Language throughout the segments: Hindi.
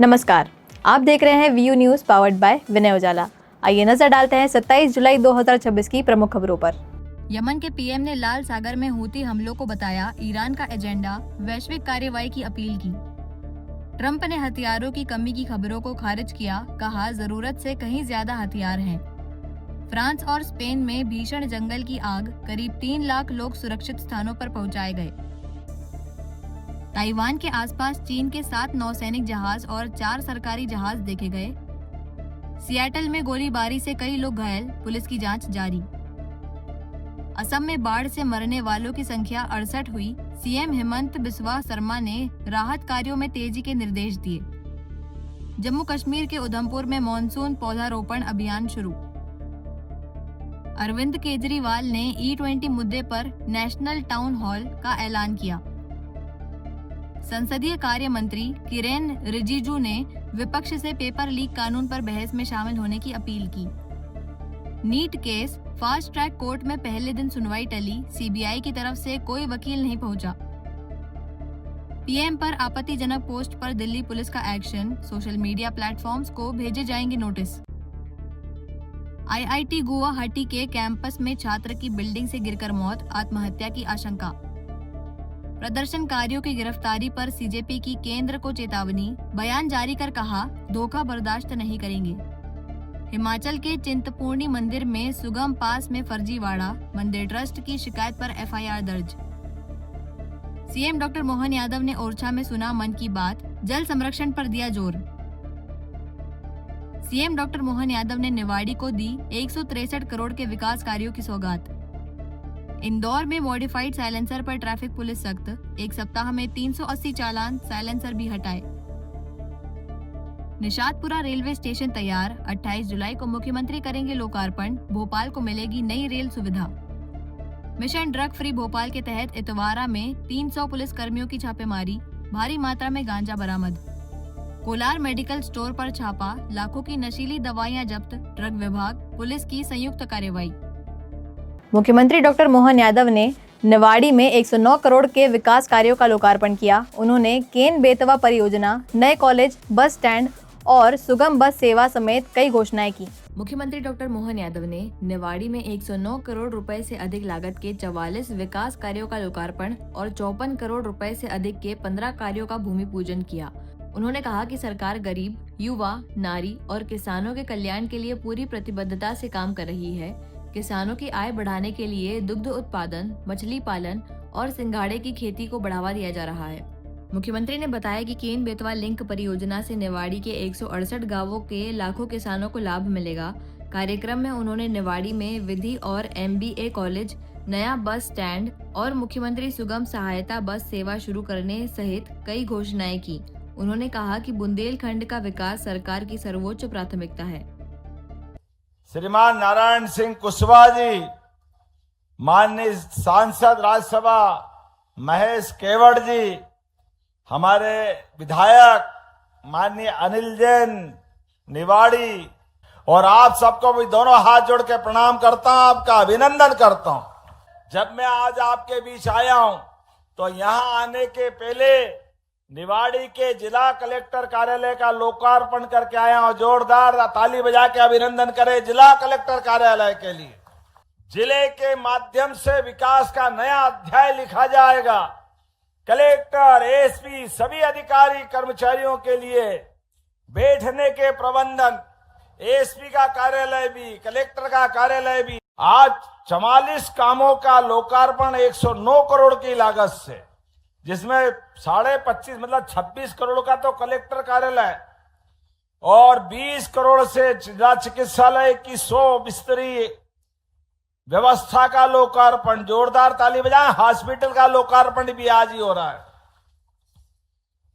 नमस्कार, आप देख रहे हैं वीयू न्यूज़ पावर्ड बाय विनय उजाला। आइए नजर डालते हैं 27 जुलाई 2026 की प्रमुख खबरों पर। यमन के पीएम ने लाल सागर में हूती हमलों को बताया ईरान का एजेंडा, वैश्विक कार्रवाई की अपील की। ट्रंप ने हथियारों की कमी की खबरों को खारिज किया, कहा जरूरत से कहीं ज्यादा हथियार हैं। फ्रांस और स्पेन में भीषण जंगल की आग, करीब 3 लाख लोग सुरक्षित स्थानों पर पहुंचाए गए। ताइवान के आसपास चीन के 7 नौसैनिक जहाज और 4 सरकारी जहाज देखे गए। सियाटल में गोलीबारी से कई लोग घायल, पुलिस की जांच जारी। असम में बाढ़ से मरने वालों की संख्या 68 हुई। सीएम हेमंत बिस्वा शर्मा ने राहत कार्यों में तेजी के निर्देश दिए। जम्मू कश्मीर के उधमपुर में मॉनसून पौधारोपण अभियान शुरू। अरविंद केजरीवाल ने E20 मुद्दे पर नेशनल टाउन हॉल का ऐलान किया। संसदीय कार्य मंत्री किरेन रिजिजू ने विपक्ष से पेपर लीक कानून पर बहस में शामिल होने की अपील की। NEET case fast track court में पहले दिन सुनवाई टली, सीबीआई की तरफ से कोई वकील नहीं पहुंचा। पीएम पर आपत्तिजनक पोस्ट पर दिल्ली पुलिस का एक्शन, सोशल मीडिया प्लेटफॉर्म्स को भेजे जाएंगे नोटिस। आईआईटी गुवाहाटी के कैंपस में छात्र की बिल्डिंग से गिरकर मौत, आत्महत्या की आशंका। प्रदर्शनकारियों की गिरफ्तारी पर सीजेपी की केंद्र को चेतावनी, बयान जारी कर कहा धोखा बर्दाश्त नहीं करेंगे। हिमाचल के चिंतपूर्णी मंदिर में सुगम पास में फर्जीवाड़ा, मंदिर ट्रस्ट की शिकायत पर एफआईआर दर्ज। सीएम डॉक्टर मोहन यादव ने ओरछा में सुना मन की बात, जल संरक्षण पर दिया जोर। सीएम डॉक्टर मोहन यादव ने निवाड़ी को दी 163 करोड़ के विकास कार्यों की सौगात। इंदौर में मॉडिफाइड साइलेंसर पर ट्रैफिक पुलिस सख्त, एक सप्ताह में 380 चालान, साइलेंसर भी हटाए। निशातपुरा रेलवे स्टेशन तैयार, 28 जुलाई को मुख्यमंत्री करेंगे लोकार्पण, भोपाल को मिलेगी नई रेल सुविधा। मिशन ड्रग फ्री भोपाल के तहत इतवारा में 300 पुलिस कर्मियों की छापेमारी, भारी मात्रा में गांजा बरामद। कोलार मेडिकल स्टोर पर छापा, लाखों की नशीली दवाइयां जब्त, ड्रग विभाग पुलिस की संयुक्त कार्रवाई। मुख्यमंत्री डॉक्टर मोहन यादव ने निवाड़ी में 109 करोड़ के विकास कार्यों का लोकार्पण किया। उन्होंने केन बेतवा परियोजना, नए कॉलेज, बस स्टैंड और सुगम बस सेवा समेत कई घोषणाएं की। मुख्यमंत्री डॉक्टर मोहन यादव ने निवाड़ी में 109 करोड़ रुपए से अधिक लागत के 44 विकास कार्यों का लोकार्पण और 54 करोड़ रुपए से अधिक के 15 कार्यों का भूमि पूजन किया। उन्होंने कहा कि सरकार गरीब, युवा, नारी और किसानों के कल्याण के लिए पूरी प्रतिबद्धता से काम कर रही है। किसानों की आय बढ़ाने के लिए दुग्ध उत्पादन, मछली पालन और सिंघाड़े की खेती को बढ़ावा दिया जा रहा है। मुख्यमंत्री ने बताया कि केन बेतवा लिंक परियोजना से निवाड़ी के 168 गांवों के लाखों किसानों को लाभ मिलेगा। कार्यक्रम में उन्होंने निवाड़ी में विधि और MBA कॉलेज, नया बस स्टैंड और मुख्यमंत्री सुगम सहायता बस सेवा शुरू करने सहित कई घोषणाएं की। उन्होंने कहा कि बुंदेलखंड का विकास सरकार की सर्वोच्च प्राथमिकता है। श्रीमान नारायण सिंह कुशवाहा जी, माननीय सांसद राज्यसभा महेश केवड़ जी, हमारे विधायक माननीय अनिल जैन निवाड़ी, और आप सबको भी दोनों हाथ जोड़ के प्रणाम करता हूं, आपका अभिनंदन करता हूं। जब मैं आज आपके बीच आया हूं तो यहां आने के पहले निवाड़ी के जिला कलेक्टर कार्यालय का लोकार्पण करके आया हूं। जोरदार ताली बजा के अभिनंदन करें जिला कलेक्टर कार्यालय के लिए। जिले के माध्यम से विकास का नया अध्याय लिखा जाएगा। कलेक्टर, एसपी, सभी अधिकारी कर्मचारियों के लिए बैठने के प्रबंधन, एसपी का कार्यालय भी, कलेक्टर का कार्यालय भी। आज 44 कामों का लोकार्पण 109 करोड़ की लागत से, जिसमें 25.5 मतलब 26 करोड़ का तो कलेक्टर कार्यालय और 20 करोड़ से जिला चिकित्सालय की 100 बिस्तरी व्यवस्था का लोकार्पण। जोरदार ताली बजाएं। हॉस्पिटल का लोकार्पण भी आज ही हो रहा है।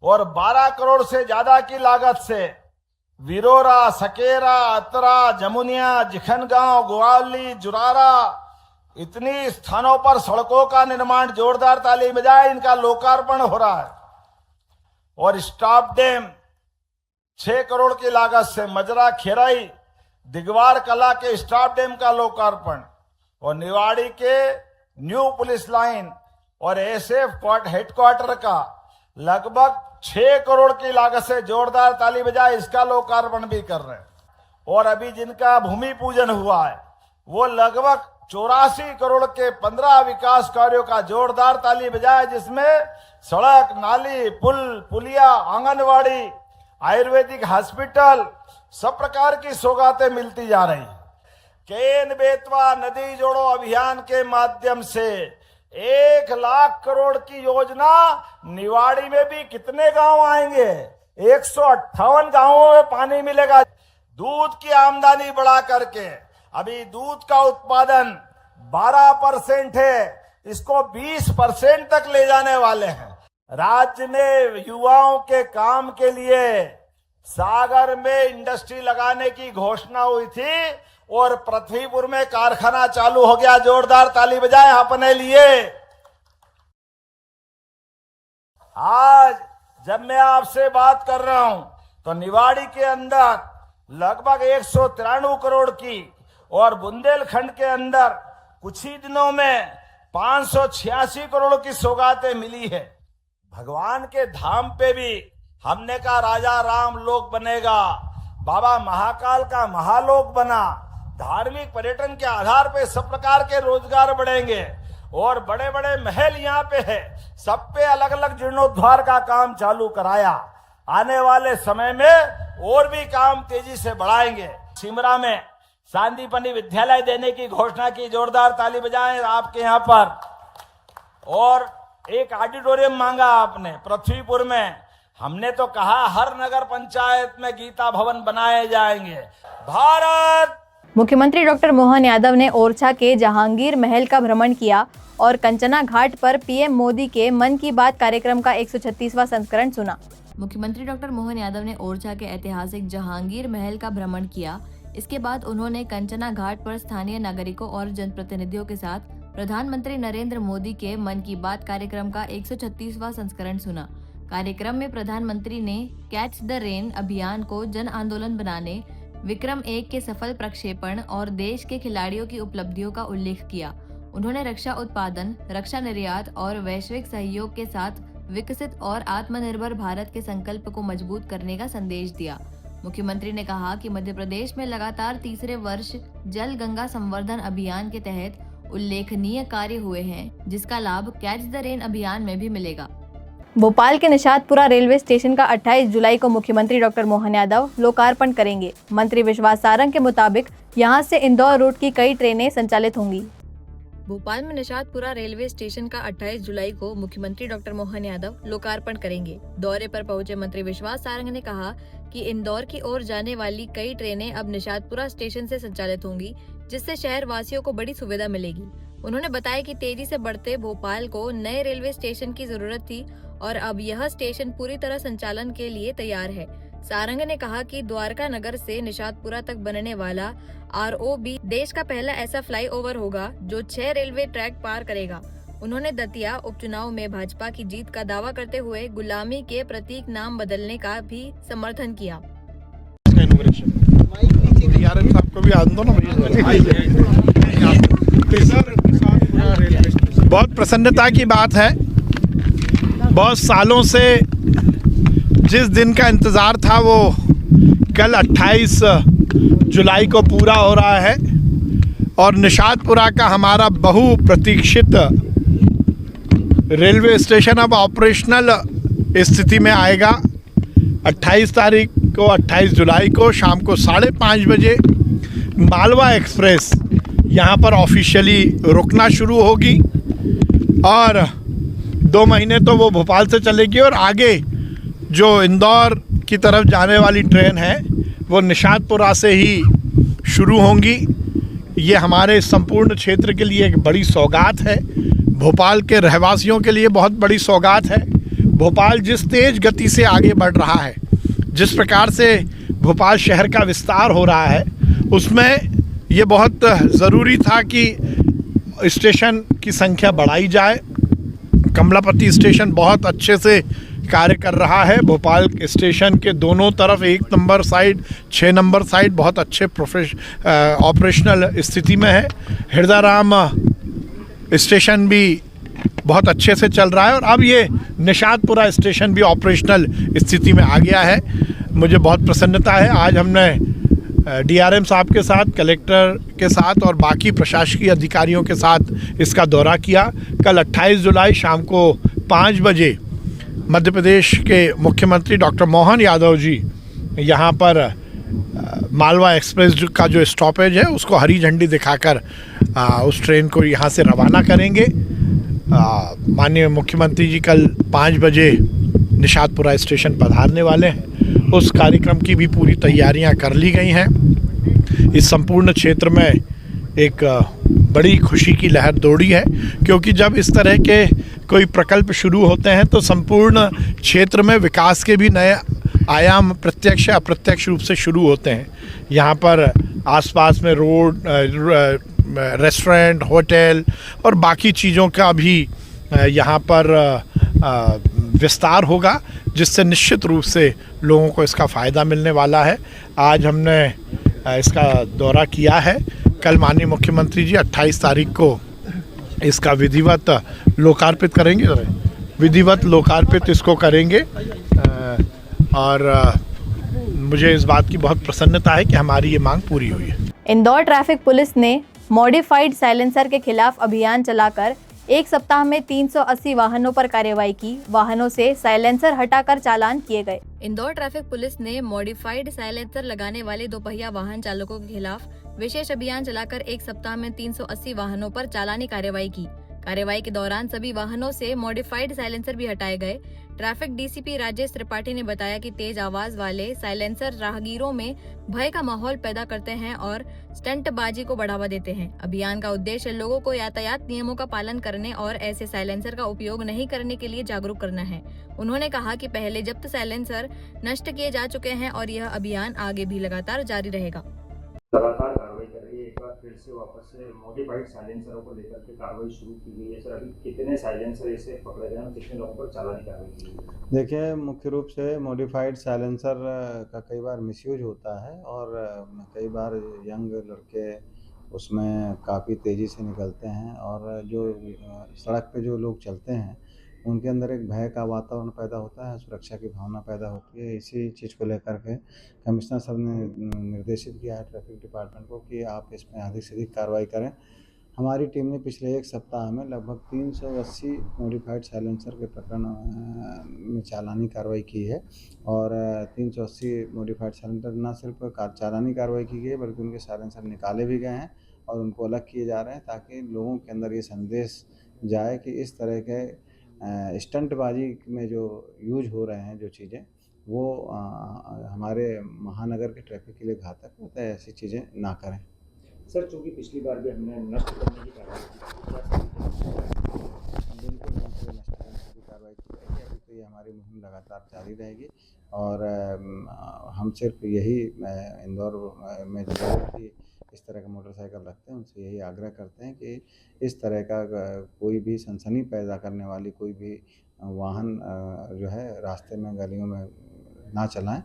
और 12 करोड़ से ज्यादा की लागत से विरोरा, सकेरा, अतरा, जमुनिया, जिखनगांव, ग्वाली, जुरारा, इतनी स्थानों पर सड़कों का निर्माण। जोरदार ताली बजाए, इनका लोकार्पण हो रहा है। और स्टाफ डैम 6 करोड़ की लागत से मजरा, खेराई, दिगवार कला के स्टाफ डैम का लोकार्पण। और निवाड़ी के न्यू पुलिस लाइन और एसएफ हेडक्वार्टर का लगभग 6 करोड़ की लागत से जोरदार ताली बजाए इसका लोकार्पण भी कर रहे हैं। और अभी जिनका भूमि पूजन हुआ है वो लगभग 84 करोड़ के 15 विकास कार्यों का जोरदार ताली बजाए, जिसमें सड़क, नाली, पुल, पुलिया, आंगनवाड़ी, आयुर्वेदिक हॉस्पिटल, सब प्रकार की सौगातें मिलती जा रही है। केन बेतवा नदी जोड़ो अभियान के माध्यम से 1 लाख करोड़ की योजना, निवाड़ी में भी कितने गांव आएंगे? 158 गांवों में पानी मिलेगा। दूध की आमदनी बढ़ा करके अभी दूध का उत्पादन 12% है, इसको 20% तक ले जाने वाले हैं। राज्य ने युवाओं के काम के लिए सागर में इंडस्ट्री लगाने की घोषणा हुई थी और पृथ्वीपुर में कारखाना चालू हो गया। जोरदार ताली बजाएं अपने लिए। आज जब मैं आपसे बात कर रहा हूं तो निवाड़ी के अंदर लगभग 193 करोड़ की और बुंदेलखंड के अंदर कुछ ही दिनों में 586 करोड़ की सौगातें मिली है। भगवान के धाम पे भी हमने कहा राजा राम लोक बनेगा, बाबा महाकाल का महालोक बना। धार्मिक पर्यटन के आधार पे सब प्रकार के रोजगार बढ़ेंगे और बड़े बड़े महल यहाँ पे है, सब पे अलग अलग जीर्णोद्धार का काम चालू कराया। आने वाले समय में और भी काम तेजी से बढ़ाएंगे। सिमरा में सांदीपनी विद्यालय देने की घोषणा की, जोरदार ताली बजाएं आपके यहाँ पर। और एक ऑडिटोरियम मांगा आपने पृथ्वीपुर में, हमने तो कहा हर नगर पंचायत में गीता भवन बनाए जाएंगे। भारत। मुख्यमंत्री डॉक्टर मोहन यादव ने ओरछा के जहांगीर महल का भ्रमण किया और कंचना घाट पर पीएम मोदी के मन की बात कार्यक्रम का 136वां संस्करण सुना। मुख्यमंत्री डॉक्टर मोहन यादव ने ओरछा के ऐतिहासिक जहांगीर महल का भ्रमण किया। इसके बाद उन्होंने कंचना घाट पर स्थानीय नागरिकों और जनप्रतिनिधियों के साथ प्रधानमंत्री नरेंद्र मोदी के मन की बात कार्यक्रम का 136वां संस्करण सुना। कार्यक्रम में प्रधानमंत्री ने कैच द रेन अभियान को जन आंदोलन बनाने, विक्रम 1 के सफल प्रक्षेपण और देश के खिलाड़ियों की उपलब्धियों का उल्लेख किया। उन्होंने रक्षा उत्पादन, रक्षा निर्यात और वैश्विक सहयोग के साथ विकसित और आत्मनिर्भर भारत के संकल्प को मजबूत करने का संदेश दिया। मुख्यमंत्री ने कहा कि मध्य प्रदेश में लगातार तीसरे वर्ष जल गंगा संवर्धन अभियान के तहत उल्लेखनीय कार्य हुए हैं, जिसका लाभ कैच द रेन अभियान में भी मिलेगा। भोपाल के निशातपुरा रेलवे स्टेशन का 28 जुलाई को मुख्यमंत्री डॉक्टर मोहन यादव लोकार्पण करेंगे। मंत्री विश्वास सारंग के मुताबिक यहां से इंदौर रूट की कई ट्रेनें संचालित होंगी। भोपाल में निशातपुरा रेलवे स्टेशन का 28 जुलाई को मुख्यमंत्री डॉक्टर मोहन यादव लोकार्पण करेंगे। दौरे पर पहुंचे मंत्री विश्वास सारंग ने कहा कि इंदौर की ओर जाने वाली कई ट्रेनें अब निशातपुरा स्टेशन से संचालित होंगी, जिससे शहर वासियों को बड़ी सुविधा मिलेगी। उन्होंने बताया कि तेजी से बढ़ते भोपाल को नए रेलवे स्टेशन की जरूरत थी और अब यह स्टेशन पूरी तरह संचालन के लिए तैयार है। सारंग ने कहा कि द्वारका नगर से निशातपुरा तक बनने वाला ROB देश का पहला ऐसा फ्लाईओवर होगा जो 6 रेलवे ट्रैक पार करेगा। उन्होंने दतिया उपचुनाव में भाजपा की जीत का दावा करते हुए गुलामी के प्रतीक नाम बदलने का भी समर्थन किया। बहुत प्रसन्नता की बात है। बहुत सालों से जिस दिन का इंतज़ार था वो कल 28 जुलाई को पूरा हो रहा है और निशातपुरा का हमारा बहुप्रतीक्षित रेलवे स्टेशन अब ऑपरेशनल स्थिति में आएगा। 28 जुलाई को शाम को 5:30 बजे मालवा एक्सप्रेस यहाँ पर ऑफिशियली रुकना शुरू होगी और 2 महीने तो वो भोपाल से चलेगी और आगे जो इंदौर की तरफ जाने वाली ट्रेन है वो निशातपुरा से ही शुरू होंगी। ये हमारे संपूर्ण क्षेत्र के लिए एक बड़ी सौगात है। भोपाल के रहवासियों के लिए बहुत बड़ी सौगात है। भोपाल जिस तेज गति से आगे बढ़ रहा है, जिस प्रकार से भोपाल शहर का विस्तार हो रहा है, उसमें ये बहुत ज़रूरी था कि स्टेशन की संख्या बढ़ाई जाए। कमलापति स्टेशन बहुत अच्छे से कार्य कर रहा है। भोपाल स्टेशन के दोनों तरफ 1 नंबर साइड, 6 नंबर साइड बहुत अच्छे ऑपरेशनल स्थिति में है। हृदयराम स्टेशन भी बहुत अच्छे से चल रहा है और अब ये निषादपुरा स्टेशन भी ऑपरेशनल स्थिति में आ गया है। मुझे बहुत प्रसन्नता है। आज हमने डीआरएम साहब के साथ, कलेक्टर के साथ और बाकी प्रशासकीय अधिकारियों के साथ इसका दौरा किया। कल 28 जुलाई शाम को 5 बजे मध्य प्रदेश के मुख्यमंत्री डॉक्टर मोहन यादव जी यहाँ पर मालवा एक्सप्रेस का जो स्टॉपेज है उसको हरी झंडी दिखाकर उस ट्रेन को यहाँ से रवाना करेंगे। माननीय मुख्यमंत्री जी कल 5 बजे निषादपुरा स्टेशन पधारने वाले हैं। उस कार्यक्रम की भी पूरी तैयारियां कर ली गई हैं। इस संपूर्ण क्षेत्र में एक बड़ी खुशी की लहर दौड़ी है, क्योंकि जब इस तरह के कोई प्रकल्प शुरू होते हैं तो संपूर्ण क्षेत्र में विकास के भी नए आयाम प्रत्यक्ष या अप्रत्यक्ष रूप से शुरू होते हैं। यहाँ पर आसपास में रोड, रेस्टोरेंट, होटल और बाकी चीज़ों का भी यहाँ पर विस्तार होगा, जिससे निश्चित रूप से लोगों को इसका फ़ायदा मिलने वाला है। आज हमने इसका दौरा किया है। कल माननीय मुख्यमंत्री जी 28 तारीख को इसका विधिवत लोकार्पित करेंगे, इसको करेंगे। और मुझे इस बात की बहुत प्रसन्नता है कि हमारी ये मांग पूरी हुई है। इंदौर ट्रैफिक पुलिस ने मॉडिफाइड साइलेंसर के खिलाफ अभियान चलाकर एक सप्ताह में 380 वाहनों पर कार्रवाई की। वाहनों से साइलेंसर हटाकर चालान किए गए। इंदौर ट्रैफिक पुलिस ने मॉडिफाइड साइलेंसर लगाने वाले दोपहिया वाहन चालकों के खिलाफ विशेष अभियान चलाकर एक सप्ताह में 380 वाहनों पर चालानी कार्रवाई की। कार्रवाई के दौरान सभी वाहनों से मॉडिफाइड साइलेंसर भी हटाए गए। ट्रैफिक डीसीपी राजेश त्रिपाठी ने बताया कि तेज आवाज वाले साइलेंसर राहगीरों में भय का माहौल पैदा करते हैं और स्टंटबाजी को बढ़ावा देते हैं। अभियान का उद्देश्य लोगों को यातायात नियमों का पालन करने और ऐसे साइलेंसर का उपयोग नहीं करने के लिए जागरूक करना है। उन्होंने कहा कि पहले जब्त साइलेंसर नष्ट किए जा चुके हैं और यह अभियान आगे भी लगातार जारी रहेगा। लगातार कार्रवाई कर रही है। एक बार फिर से वापस से मॉडिफाइड साइलेंसरों को लेकर के कार्रवाई शुरू की गई है। सर, अभी कितने साइलेंसर ऐसे पकड़े गए हैं, कितने लोगों पर चालानी कार्रवाई की गई? देखिए, मुख्य रूप से मॉडिफाइड साइलेंसर का कई बार मिसयूज होता है और कई बार यंग लड़के उसमें काफ़ी तेज़ी से निकलते हैं और जो सड़क पे जो लोग चलते हैं उनके अंदर एक भय का वातावरण पैदा होता है, सुरक्षा की भावना पैदा होती है। इसी चीज़ को लेकर के कमिश्नर साहब ने निर्देशित किया है ट्रैफिक डिपार्टमेंट को कि आप इसमें अधिक से अधिक कार्रवाई करें। हमारी टीम ने पिछले एक सप्ताह में लगभग 380 मॉडिफाइड साइलेंसर के प्रकरण में चालानी कार्रवाई की है और 380 मॉडिफाइड साइलेंसर न सिर्फ चालानी कार्रवाई की गई है बल्कि उनके साइलेंसर निकाले भी गए हैं और उनको अलग किए जा रहे हैं, ताकि लोगों के अंदर ये संदेश जाए कि इस तरह के स्टंटबाजी में जो यूज हो रहे हैं जो चीज़ें वो हमारे महानगर के ट्रैफिक के लिए घातक होता है। ऐसी चीज़ें ना करें। सर, चूँकि पिछली बार भी हमने नष्ट करने की कार्रवाई की जाएगी। अभी तो ये हमारी मुहिम लगातार जारी रहेगी और हम सिर्फ यही इंदौर में जो भी इस तरह का मोटरसाइकिल रखते हैं उनसे यही आग्रह करते हैं कि इस तरह का कोई भी सनसनी पैदा करने वाली कोई भी वाहन जो है रास्ते में गलियों में ना चलाएं,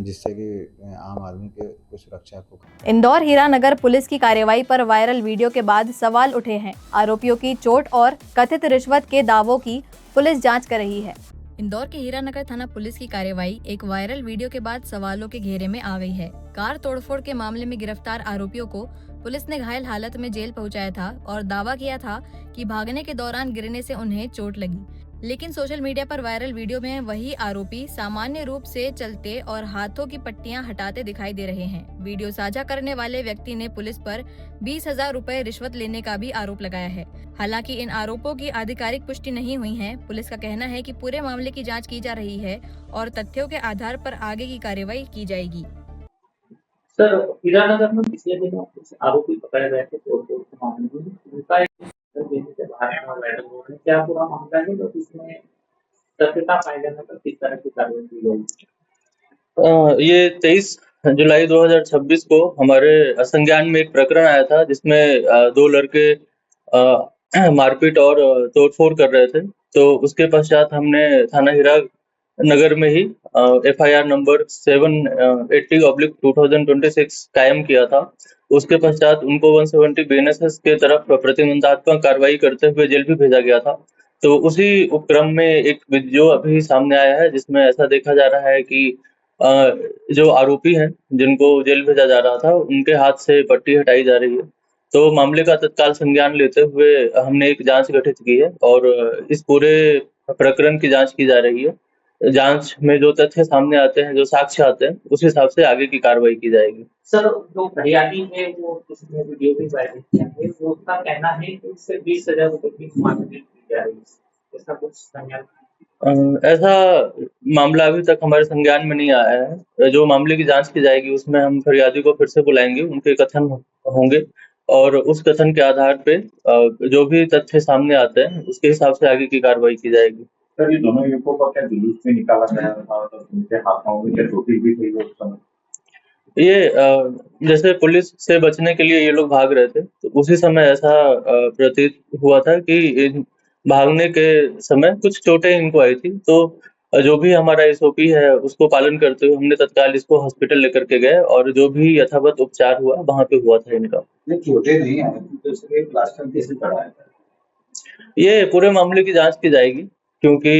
जिससे कि आम आदमी के सुरक्षा को। इंदौर हीरानगर पुलिस की कार्रवाई पर वायरल वीडियो के बाद सवाल उठे हैं। आरोपियों की चोट और कथित रिश्वत के दावों की पुलिस जांच कर रही है। इंदौर के हीरानगर थाना पुलिस की कार्रवाई एक वायरल वीडियो के बाद सवालों के घेरे में आ गई है। कार तोड़फोड़ के मामले में गिरफ्तार आरोपियों को पुलिस ने घायल हालत में जेल पहुंचाया था और दावा किया था कि भागने के दौरान गिरने से उन्हें चोट लगी। लेकिन सोशल मीडिया पर वायरल वीडियो में वही आरोपी सामान्य रूप से चलते और हाथों की पट्टियां हटाते दिखाई दे रहे हैं। वीडियो साझा करने वाले व्यक्ति ने पुलिस पर 20,000 रुपए रिश्वत लेने का भी आरोप लगाया है। हालांकि इन आरोपों की आधिकारिक पुष्टि नहीं हुई है। पुलिस का कहना है कि पूरे मामले की जांच की जा रही है और तथ्यों के आधार पर आगे की कार्रवाई की जाएगी। सर, हीरानगर में पिछले दिनों आरोपी पकड़े गए थे तोड़फोड़ के मामले में, उनका देने से बाहर वायरल हो रहा है। क्या पूरा मामला है तो इसमें सत्यता पाई जाने पर किस तरह की कार्रवाई की गई? ये 23 जुलाई 2026 को हमारे संज्ञान में एक प्रकरण आया था जिसमें 2 लड़के मारपीट और तोड़फोड़ कर रहे थे। तो उसके पश्चात हमने थाना हीरानगर में ही FIR नंबर 780/2026 कायम किया था। उसके पश्चात उनको 170 BNSS के तरफ प्रतिबंधात्मक कार्रवाई करते हुए जेल भी भेजा गया था। तो उसी उपक्रम में एक वीडियो अभी सामने आया है जिसमें ऐसा देखा जा रहा है कि जो आरोपी हैं जिनको जेल भेजा जा रहा था उनके हाथ से पट्टी हटाई जा रही है। तो मामले का तत्काल संज्ञान लेते हुए हमने एक जांच गठित की है और इस पूरे प्रकरण की जांच की जा रही है। जांच में जो तथ्य सामने आते हैं, जो साक्ष्य आते हैं, उस हिसाब से आगे की कार्रवाई की जाएगी। सर, जो फरियादी है वो उसने वीडियो भी वायरल किया है, वो उसका कहना है कि उससे 20,000 रुपए की मांगनी की जा रही है। ऐसा कुछ संज्ञान? ऐसा मामला अभी तक हमारे संज्ञान में नहीं आया है। जो मामले की जांच की जाएगी उसमें हम फरियादी को फिर से बुलाएंगे, उनके कथन होंगे और उस कथन के आधार पे जो भी तथ्य सामने आते हैं उसके हिसाब से आगे की कार्रवाई की जाएगी। सर, ये दोनों युवकों का क्या जुलूस में निकाला गया था, तो उनके हाथों में क्या चोटी भी थी उस समय? ये जैसे पुलिस से बचने के लिए ये लोग भाग रहे थे, तो उसी समय ऐसा प्रतीत हुआ था कि भागने के समय कुछ चोटें इनको आई थी। तो जो भी हमारा एसओपी है उसको पालन करते हुए हमने तत्काल इसको हॉस्पिटल लेकर के गए और जो भी यथावत उपचार हुआ वहां पे हुआ था इनका। चोटें नहीं आई थी तो इसलिए प्लास्टर कैसे चढ़ाया था? ये पूरे मामले की जांच की जाएगी क्योंकि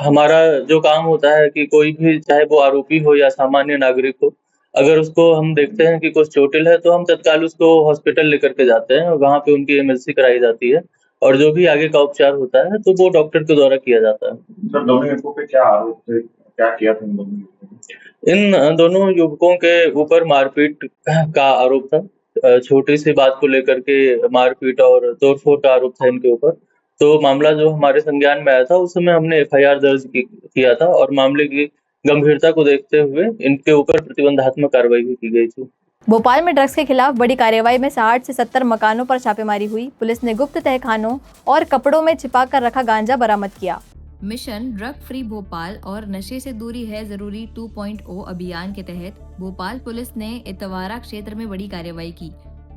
हमारा जो काम होता है कि कोई भी, चाहे वो आरोपी हो या सामान्य नागरिक हो, अगर उसको हम देखते हैं कि कुछ चोटिल है तो हम तत्काल उसको हॉस्पिटल लेकर के जाते हैं और वहाँ पे उनकी एमएलसी कराई जाती है और जो भी आगे का उपचार होता है तो वो डॉक्टर के द्वारा किया जाता है। सर, दोनों युवकों पे क्या आरोप थे, क्या किया था इन दोनों युवकों ने? इन दोनों युवकों के ऊपर मारपीट का आरोप था। छोटी सी बात को लेकर के मारपीट और तोड़फोड़ का आरोप था इनके ऊपर। तो मामला जो हमारे संज्ञान में आया था उस समय हमने एफआईआर दर्ज किया था और मामले की गंभीरता को देखते हुए इनके ऊपर प्रतिबंधात्मक कार्रवाई भी की गई थी। भोपाल में ड्रग्स के खिलाफ बड़ी कार्रवाई में 60 से 70 मकानों पर छापेमारी हुई। पुलिस ने गुप्त तहखानों और कपड़ों में छिपाकर रखा गांजा बरामद किया। मिशन ड्रग फ्री भोपाल और नशे से दूरी है जरूरी 2.0 अभियान के तहत भोपाल पुलिस ने इतवारा क्षेत्र में बड़ी कार्रवाई की।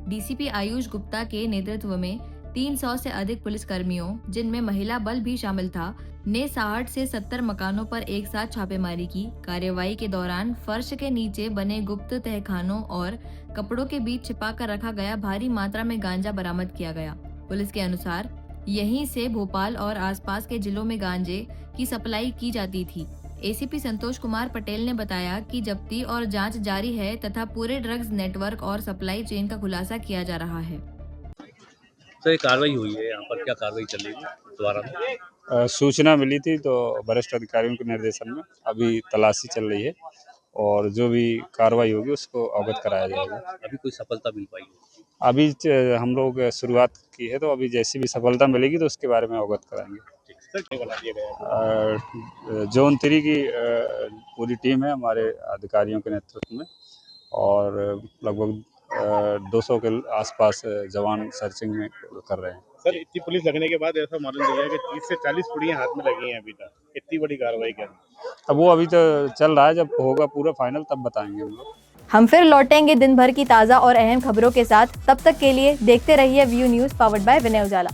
डीसीपी आयुष गुप्ता के नेतृत्व में 300 से अधिक पुलिस कर्मियों, जिनमें महिला बल भी शामिल था, ने 60 से 70 मकानों पर एक साथ छापेमारी की। कार्रवाई के दौरान फर्श के नीचे बने गुप्त तहखानों और कपड़ों के बीच छिपा कर रखा गया भारी मात्रा में गांजा बरामद किया गया। पुलिस के अनुसार यहीं से भोपाल और आसपास के जिलों में गांजे की सप्लाई की जाती थी। एसीपी संतोष कुमार पटेल ने बताया कि जब्ती और जांच जारी है तथा पूरे ड्रग्स नेटवर्क और सप्लाई चेन का खुलासा किया जा रहा है। तो ये कार्रवाई हुई है, यहाँ पर क्या कार्रवाई चलेगी दोबारा में? सूचना मिली थी तो वरिष्ठ अधिकारियों के निर्देशन में अभी तलाशी चल रही है और जो भी कार्रवाई होगी उसको अवगत कराया जाएगा। अभी कोई सफलता मिल पाई है? अभी हम लोग शुरुआत की है तो अभी जैसी भी सफलता मिलेगी तो उसके बारे में अवगत कराएंगे। जोन 3 की पूरी टीम है हमारे अधिकारियों के नेतृत्व में और लगभग 200 के आसपास जवान सर्चिंग में कर रहे हैं। सर, इतनी पुलिस लगने के बाद ऐसा मालूम चल रहा है कि 30 से 40 पुड़ियाँ हाथ में लगी हैं अभी तक। इतनी बड़ी कार्रवाई कर, अब वो अभी तो चल रहा है, जब होगा पूरा फाइनल तब बताएंगे हम लोग। हम फिर लौटेंगे दिन भर की ताज़ा और अहम खबरों के साथ। तब तक के लिए देखते रहिए view news powered by Vinay Ujala.